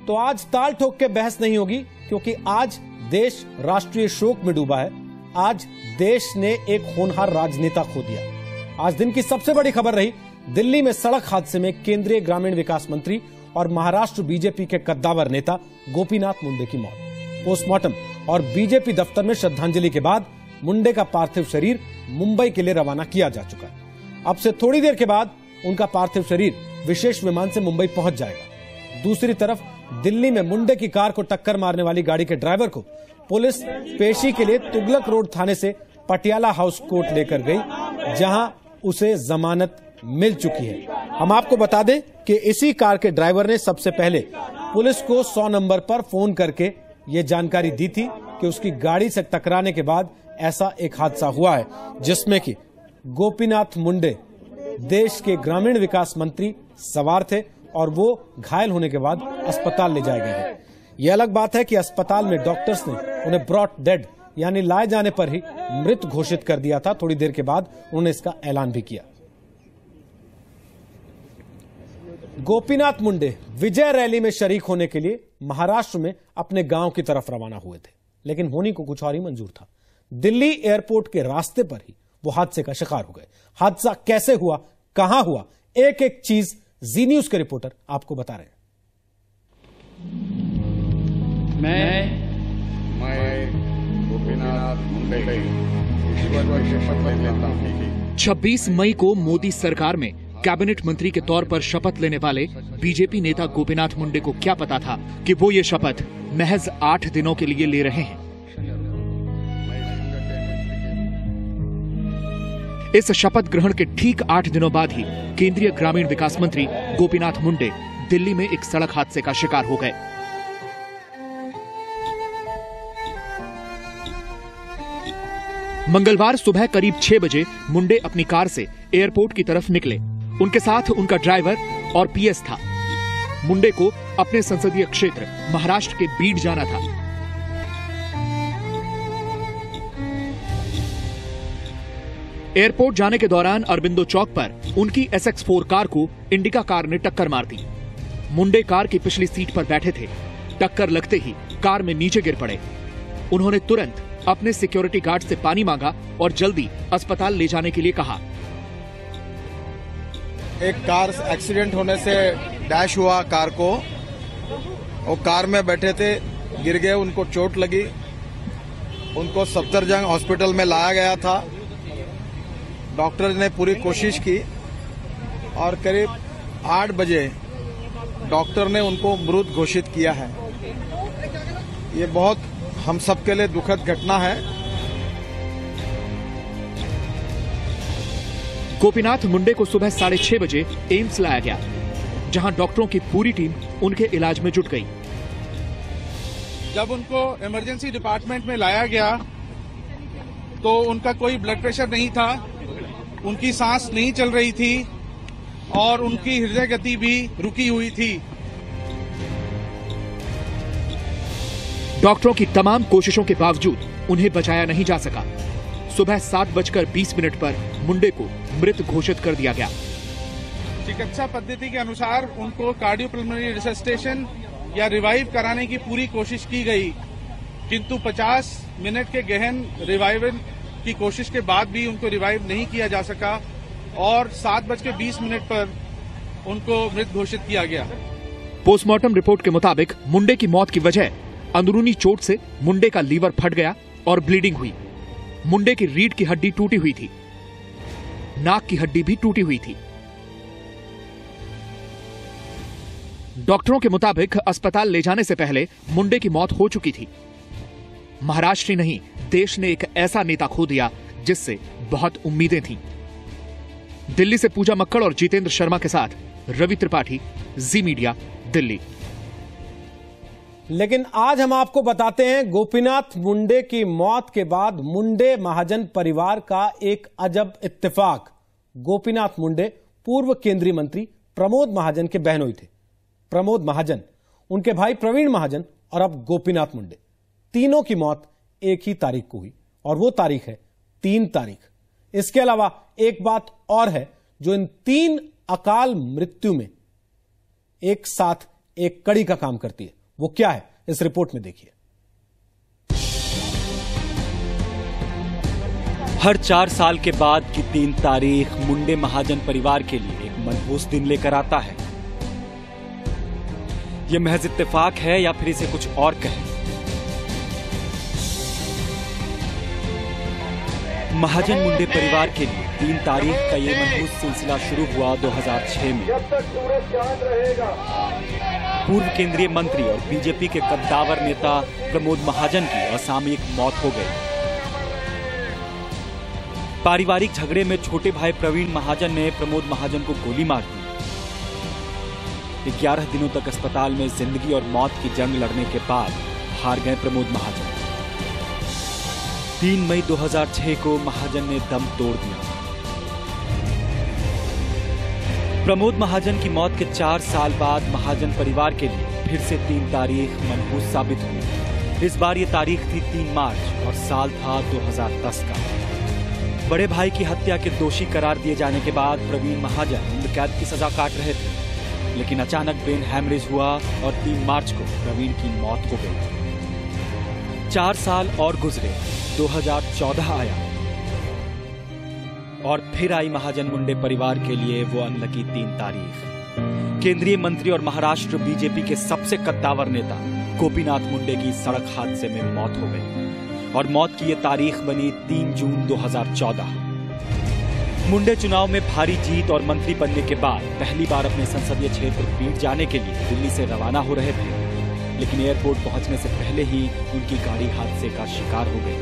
तो आज ताल ठोक के बहस नहीं होगी, क्योंकि आज देश राष्ट्रीय शोक में डूबा है। आज देश ने एक होनहार राजनेता खो दिया। आज दिन की सबसे बड़ी खबर रही दिल्ली में सड़क हादसे में केंद्रीय ग्रामीण विकास मंत्री और महाराष्ट्र बीजेपी के कद्दावर नेता गोपीनाथ मुंडे की मौत। पोस्टमार्टम और बीजेपी दफ्तर में श्रद्धांजलि के बाद मुंडे का पार्थिव शरीर मुंबई के लिए रवाना किया जा चुका है। अब से थोड़ी देर के बाद उनका पार्थिव शरीर विशेष विमान से मुंबई पहुंच जाएगा। दूसरी तरफ दिल्ली में मुंडे की कार को टक्कर मारने वाली गाड़ी के ड्राइवर को पुलिस पेशी के लिए तुगलक रोड थाने से पटियाला हाउस कोर्ट लेकर गई, जहां उसे जमानत मिल चुकी है। हम आपको बता दें कि इसी कार के ड्राइवर ने सबसे पहले पुलिस को 100 नंबर पर फोन करके यह जानकारी दी थी कि उसकी गाड़ी से टकराने के बाद ऐसा एक हादसा हुआ है, जिसमें कि गोपीनाथ मुंडे देश के ग्रामीण विकास मंत्री सवार थे और वो घायल होने के बाद अस्पताल ले जाए गए हैं। यह अलग बात है कि अस्पताल में डॉक्टर्स ने उन्हें ब्रॉट डेड यानी लाए जाने पर ही मृत घोषित कर दिया था। थोड़ी देर के बाद उन्होंने इसका ऐलान भी किया। गोपीनाथ मुंडे विजय रैली में शरीक होने के लिए महाराष्ट्र में अपने गांव की तरफ रवाना हुए थे, लेकिन होनी को कुछ और ही मंजूर था। दिल्ली एयरपोर्ट के रास्ते पर ही वो हादसे का शिकार हो गए। हादसा कैसे हुआ, कहां हुआ, एक एक चीज जी न्यूज के रिपोर्टर आपको बता रहे हैं। मैं गोपीनाथ मुंडे ईश्वर पर शपथ लेता हूं। 26 मई को मोदी सरकार में कैबिनेट मंत्री के तौर पर शपथ लेने वाले बीजेपी नेता गोपीनाथ मुंडे को क्या पता था कि वो ये शपथ महज 8 दिनों के लिए ले रहे हैं। इस शपथ ग्रहण के ठीक 8 दिनों बाद ही केंद्रीय ग्रामीण विकास मंत्री गोपीनाथ मुंडे दिल्ली में एक सड़क हादसे का शिकार हो गए। मंगलवार सुबह करीब 6 बजे मुंडे अपनी कार से एयरपोर्ट की तरफ निकले। उनके साथ उनका ड्राइवर और पीएस था। मुंडे को अपने संसदीय क्षेत्र महाराष्ट्र के बीड जाना था। एयरपोर्ट जाने के दौरान अरबिंदो चौक पर उनकी SX4 कार को इंडिका कार ने टक्कर मार दी। मुंडे कार की पिछली सीट पर बैठे थे। टक्कर लगते ही कार में नीचे गिर पड़े। उन्होंने तुरंत अपने सिक्योरिटी गार्ड से पानी मांगा और जल्दी अस्पताल ले जाने के लिए कहा। एक कार एक्सीडेंट होने से डैश हुआ कार को। वो कार में बैठे थे, गिर गए, उनको चोट लगी। उनको सफदरजंग हॉस्पिटल में लाया गया था। डॉक्टर ने पूरी कोशिश की और करीब 8 बजे डॉक्टर ने उनको मृत घोषित किया है। ये बहुत हम सबके लिए दुखद घटना है। गोपीनाथ मुंडे को सुबह 6:30 बजे एम्स लाया गया, जहां डॉक्टरों की पूरी टीम उनके इलाज में जुट गई। जब उनको इमरजेंसी डिपार्टमेंट में लाया गया तो उनका कोई ब्लड प्रेशर नहीं था, उनकी सांस नहीं चल रही थी और उनकी हृदय गति भी रुकी हुई थी। डॉक्टरों की तमाम कोशिशों के बावजूद उन्हें बचाया नहीं जा सका। सुबह 7:20 पर मुंडे को मृत घोषित कर दिया गया। चिकित्सा पद्धति के अनुसार उनको कार्डियोपल्मोनरी रिससिटेशन या रिवाइव कराने की पूरी कोशिश की गई, किंतु 50 मिनट के गहन रिवाइवल की कोशिश के बाद भी उनको रिवाइव नहीं किया जा सका और 7:20 पर उनको मृत घोषित किया गया। पोस्टमार्टम रिपोर्ट के मुताबिक मुंडे की मौत की वजह अंदरूनी चोट से मुंडे का लीवर फट गया और ब्लीडिंग हुई। मुंडे की रीढ़ की हड्डी टूटी हुई थी। नाक की हड्डी भी टूटी हुई थी। डॉक्टरों के मुताबिक अस्पताल ले जाने से पहले मुंडे की मौत हो चुकी थी। महाराष्ट्र ही नहीं, देश ने एक ऐसा नेता खो दिया जिससे बहुत उम्मीदें थीं। दिल्ली से पूजा मक्कड़ और जितेंद्र शर्मा के साथ रवि त्रिपाठी, जी मीडिया, दिल्ली। लेकिन आज हम आपको बताते हैं गोपीनाथ मुंडे की मौत के बाद मुंडे महाजन परिवार का एक अजब इत्तेफाक। गोपीनाथ मुंडे पूर्व केंद्रीय मंत्री प्रमोद महाजन के बहनोई थे। प्रमोद महाजन, उनके भाई प्रवीण महाजन और अब गोपीनाथ मुंडे, तीनों की मौत एक ही तारीख को हुई और वो तारीख है 3 तारीख। इसके अलावा एक बात और है जो इन 3 अकाल मृत्यु में एक साथ एक कड़ी का काम करती है, वो क्या है, इस रिपोर्ट में देखिए। हर 4 साल के बाद की 3 तारीख मुंडे महाजन परिवार के लिए एक मनहूस दिन लेकर आता है। यह महज इत्तेफाक है या फिर इसे कुछ और कहें? महाजन मुंडे परिवार के लिए 3 तारीख का यह मनहूस सिलसिला शुरू हुआ 2006 में। पूर्व केंद्रीय मंत्री और बीजेपी के कद्दावर नेता प्रमोद महाजन की असामयिक मौत हो गई। पारिवारिक झगड़े में छोटे भाई प्रवीण महाजन ने प्रमोद महाजन को गोली मार दी। 11 दिनों तक अस्पताल में जिंदगी और मौत की जंग लड़ने के बाद हार गए प्रमोद महाजन। 3 मई 2006 को महाजन ने दम तोड़ दिया। प्रमोद महाजन की मौत के 4 साल बाद महाजन परिवार के लिए फिर से 3 तारीख मनहूस साबित हुई। इस बार ये तारीख थी 3 मार्च और साल था 2010 का। बड़े भाई की हत्या के दोषी करार दिए जाने के बाद प्रवीण महाजन उम्र कैद की सजा काट रहे थे, लेकिन अचानक ब्रेन हैमरेज हुआ और 3 मार्च को प्रवीण की मौत हो गई। 4 साल और गुजरे, 2014 आया और फिर आई महाजन मुंडे परिवार के लिए वो अनलकी 3 तारीख। केंद्रीय मंत्री और महाराष्ट्र बीजेपी के सबसे कद्दावर नेता गोपीनाथ मुंडे की सड़क हादसे में मौत हो गई और मौत की ये तारीख बनी 3 जून 2014। मुंडे चुनाव में भारी जीत और मंत्री बनने के बाद पहली बार अपने संसदीय क्षेत्र पीट जाने के लिए दिल्ली से रवाना हो रहे थे, लेकिन एयरपोर्ट पहुंचने से पहले ही उनकी गाड़ी हादसे का शिकार हो गई।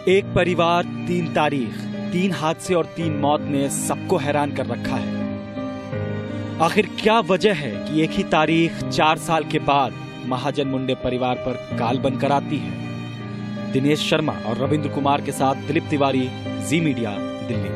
एक परिवार, 3 तारीख, 3 हादसे और 3 मौत ने सबको हैरान कर रखा है। आखिर क्या वजह है कि एक ही तारीख 4 साल के बाद महाजन मुंडे परिवार पर गाल बनकर आती है? दिनेश शर्मा और रविंद्र कुमार के साथ दिलीप तिवारी, जी मीडिया, दिल्ली।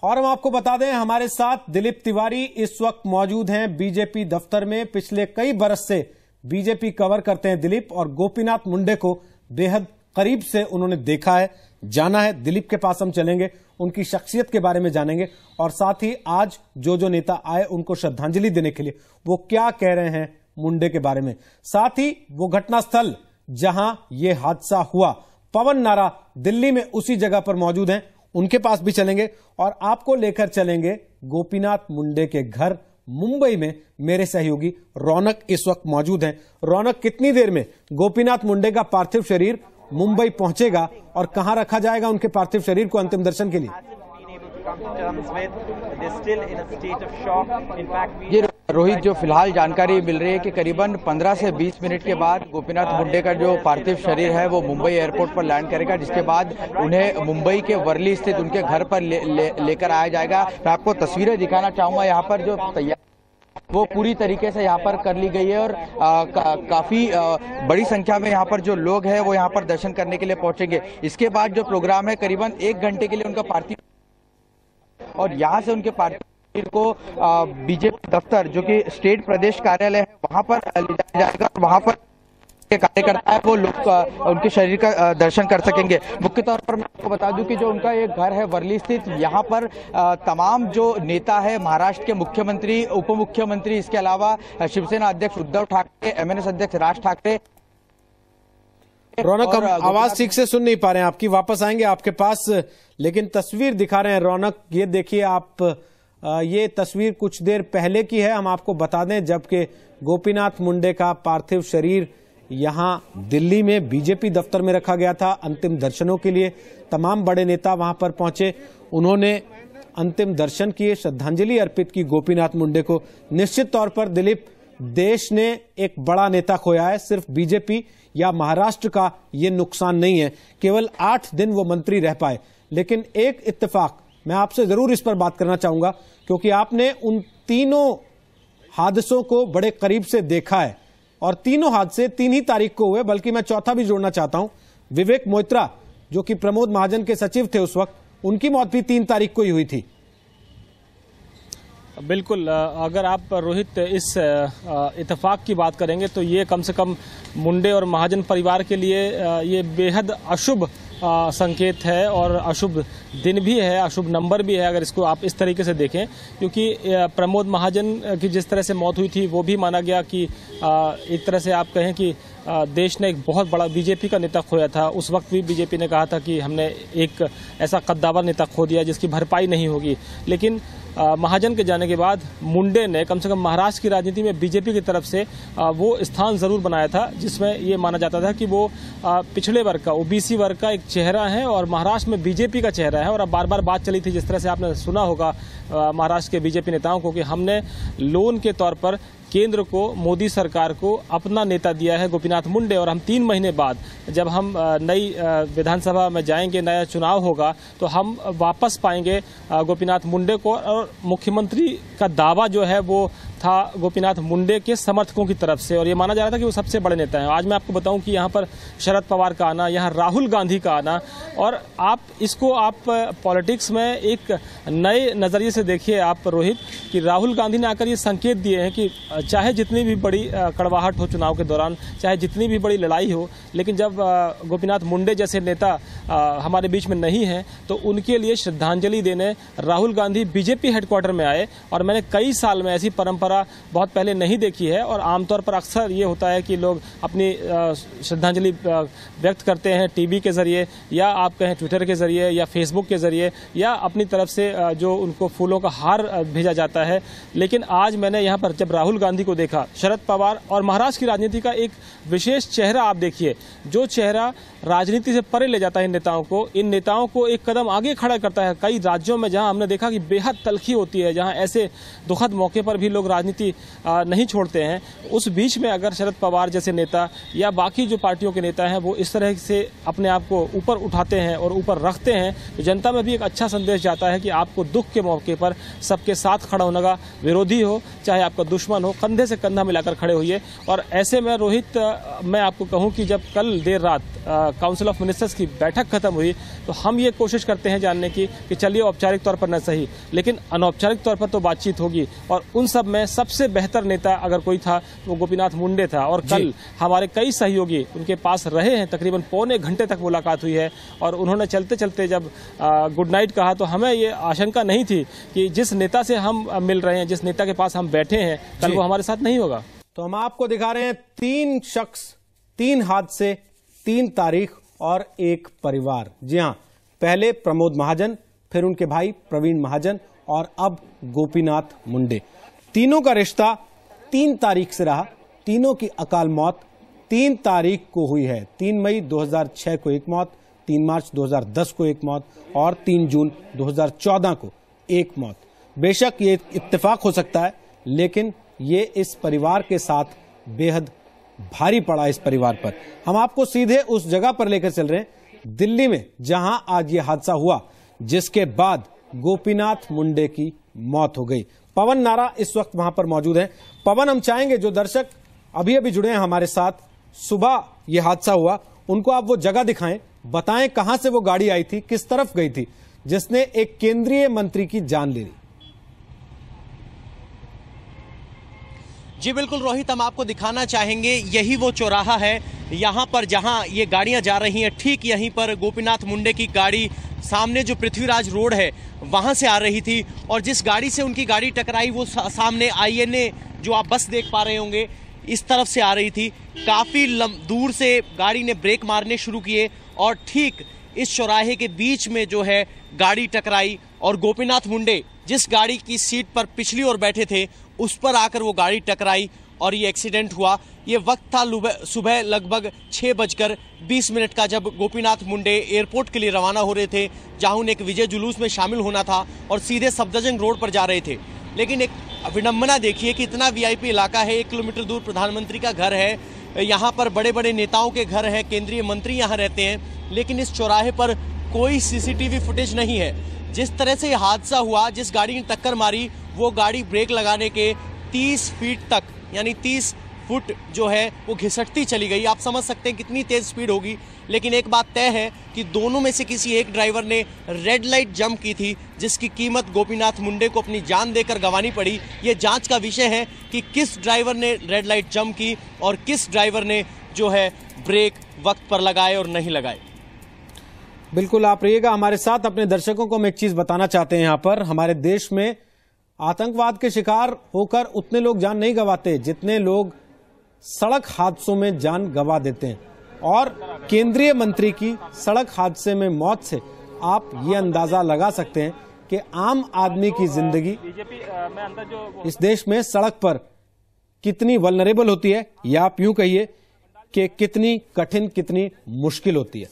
और हम आपको बता दें, हमारे साथ दिलीप तिवारी इस वक्त मौजूद हैं बीजेपी दफ्तर में। पिछले कई बरस से बीजेपी कवर करते हैं दिलीप, और गोपीनाथ मुंडे को बेहद करीब से उन्होंने देखा है, जाना है। दिलीप के पास हम चलेंगे, उनकी शख्सियत के बारे में जानेंगे, और साथ ही आज जो नेता आए उनको श्रद्धांजलि देने के लिए वो क्या कह रहे हैं मुंडे के बारे में। साथ ही वो घटनास्थल जहां यह हादसा हुआ, पवन नारा, दिल्ली में उसी जगह पर मौजूद हैं, उनके पास भी चलेंगे और आपको लेकर चलेंगे गोपीनाथ मुंडे के घर मुंबई में। मेरे सहयोगी रौनक इस वक्त मौजूद हैं। रौनक, कितनी देर में गोपीनाथ मुंडे का पार्थिव शरीर मुंबई पहुंचेगा और कहां रखा जाएगा उनके पार्थिव शरीर को अंतिम दर्शन के लिए? ये रोहित, जो फिलहाल जानकारी मिल रही है कि करीबन 15 से 20 मिनट के बाद गोपीनाथ मुंडे का जो पार्थिव शरीर है वो मुंबई एयरपोर्ट पर लैंड करेगा, जिसके बाद उन्हें मुंबई के वर्ली स्थित उनके घर पर लेकर आया जाएगा। मैं आपको तस्वीरें दिखाना चाहूंगा। यहाँ पर जो तैयार वो पूरी तरीके से यहाँ पर कर ली गई है और काफी बड़ी संख्या में यहाँ पर जो लोग हैं वो यहाँ पर दर्शन करने के लिए पहुंचेंगे। इसके बाद जो प्रोग्राम है करीबन 1 घंटे के लिए उनका पार्थिव, और यहाँ से उनके पार्थिव को बीजेपी दफ्तर जो कि स्टेट प्रदेश कार्यालय है वहां पर ले जाया जाएगा और वहां पर कार्यकर्ता है वो लोग उनके शरीर का दर्शन कर सकेंगे। मुख्य तौर पर मैं आपको बता दूं कि जो उनका एक घर है वर्ली स्थित, यहाँ पर तमाम जो नेता है, महाराष्ट्र के मुख्यमंत्री, उप मुख्यमंत्री, इसके अलावा शिवसेना अध्यक्ष उद्धव ठाकरे, एमएनएस अध्यक्ष राज ठाकरे। रौनक, हम आवाज ठीक से सुन नहीं पा रहे हैं आपकी, वापस आएंगे आपके पास, लेकिन तस्वीर दिखा रहे हैं। रौनक, ये देखिए आप, ये तस्वीर कुछ देर पहले की है। हम आपको बता दें जबकि गोपीनाथ मुंडे का पार्थिव शरीर यहां दिल्ली में बीजेपी दफ्तर में रखा गया था अंतिम दर्शनों के लिए। तमाम बड़े नेता वहां पर पहुंचे, उन्होंने अंतिम दर्शन किए, श्रद्धांजलि अर्पित की गोपीनाथ मुंडे को। निश्चित तौर पर दिलीप, देश ने एक बड़ा नेता खोया है। सिर्फ बीजेपी या महाराष्ट्र का ये नुकसान नहीं है, केवल 8 दिन वो मंत्री रह पाए। लेकिन एक इत्तेफाक, मैं आपसे जरूर इस पर बात करना चाहूंगा, क्योंकि आपने उन तीनों हादसों को बड़े करीब से देखा है, और तीनों हादसे 3 ही तारीख को हुए। बल्कि मैं चौथा भी जोड़ना चाहता हूं, विवेक मोइत्रा जो कि प्रमोद महाजन के सचिव थे उस वक्त, उनकी मौत भी 3 तारीख को ही हुई थी। बिल्कुल, अगर आप रोहित इस इत्तेफाक की बात करेंगे तो ये कम से कम मुंडे और महाजन परिवार के लिए ये बेहद अशुभ संकेत है और अशुभ दिन भी है, अशुभ नंबर भी है, अगर इसको आप इस तरीके से देखें। क्योंकि प्रमोद महाजन की जिस तरह से मौत हुई थी वो भी माना गया कि एक तरह से आप कहें कि देश ने एक बहुत बड़ा बीजेपी का नेता खोया था। उस वक्त भी बीजेपी ने कहा था कि हमने एक ऐसा कद्दावर नेता खो दिया जिसकी भरपाई नहीं होगी। लेकिन महाजन के जाने के बाद मुंडे ने कम से कम महाराष्ट्र की राजनीति में बीजेपी की तरफ से वो स्थान जरूर बनाया था जिसमें ये माना जाता था कि वो पिछड़े वर्ग का, ओबीसी वर्ग का एक चेहरा है और महाराष्ट्र में बीजेपी का चेहरा है। और अब बार बार बात चली थी, जिस तरह से आपने सुना होगा महाराष्ट्र के बीजेपी नेताओं को, कि हमने लोन के तौर पर केंद्र को, मोदी सरकार को अपना नेता दिया है गोपीनाथ मुंडे। और हम 3 महीने बाद जब हम नई विधानसभा में जाएंगे, नया चुनाव होगा, तो हम वापस पाएंगे गोपीनाथ मुंडे को। और मुख्यमंत्री का दावा जो है वो था गोपीनाथ मुंडे के समर्थकों की तरफ से, और ये माना जा रहा था कि वो सबसे बड़े नेता हैं। आज मैं आपको बताऊं कि यहाँ पर शरद पवार का आना, यहाँ राहुल गांधी का आना, और आप इसको पॉलिटिक्स में एक नए नजरिए से देखिए आप रोहित, कि राहुल गांधी ने आकर ये संकेत दिए हैं कि चाहे जितनी भी बड़ी कड़वाहट हो चुनाव के दौरान, चाहे जितनी भी बड़ी लड़ाई हो, लेकिन जब गोपीनाथ मुंडे जैसे नेता हमारे बीच में नहीं है तो उनके लिए श्रद्धांजलि देने राहुल गांधी बीजेपी हेडक्वार्टर में आए। और मैंने कई साल में ऐसी परंपरा बहुत पहले नहीं देखी है। और आमतौर पर अक्सर ये होता है कि लोग अपनी श्रद्धांजलि व्यक्त करते हैं टीवी के जरिए, या आप कहें ट्विटर के जरिए, या फेसबुक के जरिए, या अपनी तरफ से जो उनको फूलों का हार भेजा जाता है। लेकिन आज मैंने यहाँ पर जब राहुल गांधी को देखा, शरद पवार और महाराष्ट्र की राजनीति का एक विशेष चेहरा आप देखिए, जो चेहरा राजनीति से परे ले जाता है नेताओं को, इन नेताओं को एक कदम आगे खड़ा करता है। कई राज्यों में जहां हमने देखा कि बेहद तलखी होती है, जहां ऐसे दुखद मौके पर भी लोग राजनीति नहीं छोड़ते हैं, उस बीच में अगर शरद पवार जैसे नेता या बाकी जो पार्टियों के नेता हैं वो इस तरह से अपने आप को ऊपर उठाते हैं और ऊपर रखते हैं, तो जनता में भी एक अच्छा संदेश जाता है कि आपको दुख के मौके पर सबके साथ खड़ा होने का, विरोधी हो चाहे आपका दुश्मन हो, कंधे से कंधा मिलाकर खड़े होइए। और ऐसे में रोहित, मैं आपको कहूं कि जब कल देर रात काउंसिल ऑफ मिनिस्टर्स की बैठक खत्म हुई तो हम ये कोशिश करते हैं जानने की कि चलिए औपचारिक तौर पर न सही लेकिन अनौपचारिक तौर पर तो बातचीत होगी, और उन सब में सबसे बेहतर नेता अगर कोई था तो वो गोपीनाथ मुंडे था। और कल हमारे कई सहयोगी उनके पास रहे हैं, तकरीबन पौने घंटे तक मुलाकात हुई है, और उन्होंने चलते चलते जब गुड नाइट कहा तो हमें ये आशंका नहीं थी कि जिस नेता से हम मिल रहे हैं, जिस नेता के पास हम बैठे हैं, कल वो हमारे साथ नहीं होगा। तो हम आपको दिखा रहे हैं 3 शख्स, 3 हादसे, 3 तारीख और 1 परिवार। जी हां, पहले प्रमोद महाजन, फिर उनके भाई प्रवीण महाजन, और अब गोपीनाथ मुंडे। तीनों का रिश्ता 3 तारीख से रहा। तीनों की अकाल मौत 3 तारीख को हुई है। 3 मई 2006 को एक मौत, 3 मार्च 2010 को एक मौत, और 3 जून 2014 को एक मौत। बेशक ये इत्तेफाक हो सकता है, लेकिन ये इस परिवार के साथ बेहद भारी पड़ा। इस परिवार पर हम आपको सीधे उस जगह पर लेकर चल रहे हैं, दिल्ली में, जहां आज ये हादसा हुआ, जिसके बाद गोपीनाथ मुंडे की मौत हो गई। पवन नारा इस वक्त वहां पर मौजूद है। पवन, हम चाहेंगे जो दर्शक अभी अभी जुड़े हैं हमारे साथ, सुबह ये हादसा हुआ, उनको आप वो जगह दिखाएं, बताएं कहां से वो गाड़ी आई थी, किस तरफ गई थी, जिसने एक केंद्रीय मंत्री की जान ले ली। जी बिल्कुल रोहित, हम आपको दिखाना चाहेंगे, यही वो चौराहा है यहाँ पर जहाँ ये गाड़ियाँ जा रही हैं। ठीक यहीं पर गोपीनाथ मुंडे की गाड़ी सामने जो पृथ्वीराज रोड है वहाँ से आ रही थी, और जिस गाड़ी से उनकी गाड़ी टकराई वो सामने INA जो आप बस देख पा रहे होंगे इस तरफ से आ रही थी। काफ़ी दूर से गाड़ी ने ब्रेक मारने शुरू किए और ठीक इस चौराहे के बीच में जो है गाड़ी टकराई, और गोपीनाथ मुंडे जिस गाड़ी की सीट पर पिछली ओर बैठे थे उस पर आकर वो गाड़ी टकराई और ये एक्सीडेंट हुआ। ये वक्त था सुबह लगभग 6:20 का, जब गोपीनाथ मुंडे एयरपोर्ट के लिए रवाना हो रहे थे, जहां उन्हें एक विजय जुलूस में शामिल होना था और सीधे सफदरजंग रोड पर जा रहे थे। लेकिन एक विडंबना देखिए कि इतना VIP इलाका है, 1 किलोमीटर दूर प्रधानमंत्री का घर है, यहाँ पर बड़े बड़े नेताओं के घर हैं, केंद्रीय मंत्री यहाँ रहते हैं, लेकिन इस चौराहे पर कोई CCTV फुटेज नहीं है। जिस तरह से हादसा हुआ, जिस गाड़ी ने टक्कर मारी, वो गाड़ी ब्रेक लगाने के 30 फीट तक, यानी 30 फुट जो है वो घिसटती चली गई। आप समझ सकते हैं कितनी तेज स्पीड होगी। लेकिन एक बात तय है कि दोनों में से किसी एक ड्राइवर ने रेड लाइट जंप की थी, जिसकी कीमत गोपीनाथ मुंडे को अपनी जान देकर गंवानी पड़ी। ये जांच का विषय है कि किस ड्राइवर ने रेड लाइट जंप की और किस ड्राइवर ने जो है ब्रेक वक्त पर लगाए और नहीं लगाए। बिल्कुल आप रहिएगा हमारे साथ। अपने दर्शकों को हम एक चीज बताना चाहते हैं, यहाँ पर हमारे देश में आतंकवाद के शिकार होकर उतने लोग जान नहीं गंवाते जितने लोग सड़क हादसों में जान गंवा देते हैं। और केंद्रीय मंत्री की सड़क हादसे में मौत से आप ये अंदाजा लगा सकते हैं कि आम आदमी की जिंदगी इस देश में सड़क पर कितनी वल्नरेबल होती है, या आप यूं कहिए कि कितनी कठिन, कितनी मुश्किल होती है।